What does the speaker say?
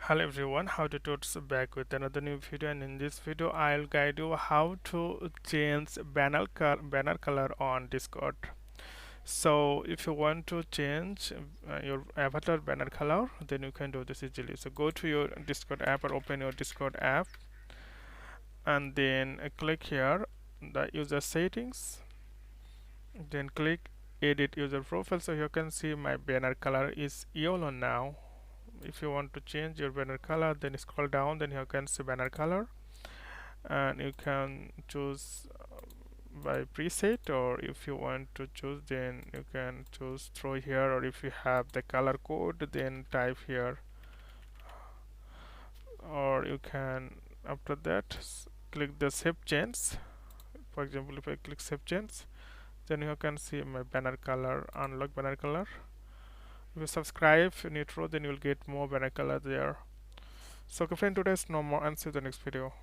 Hello everyone, how to Tuts back with another new video, and in this video I'll guide you how to change banner color on Discord. So if you want to change your avatar banner color, then you can do this easily. So go to your Discord app or open your Discord app, and then click here the user settings, then click edit user profile. So you can see my banner color is yellow now. If you want to change your banner color, then scroll down, then you can see banner color, and you can choose by preset, or if you want to choose, then you can choose through here, or if you have the color code, then type here, or you can after that click the save change. For example, if I click save change, then you can see my banner color, unlock banner color. If you subscribe Nitro, then you'll get more banner color there. So okay friend, today's no more, and see you in the next video.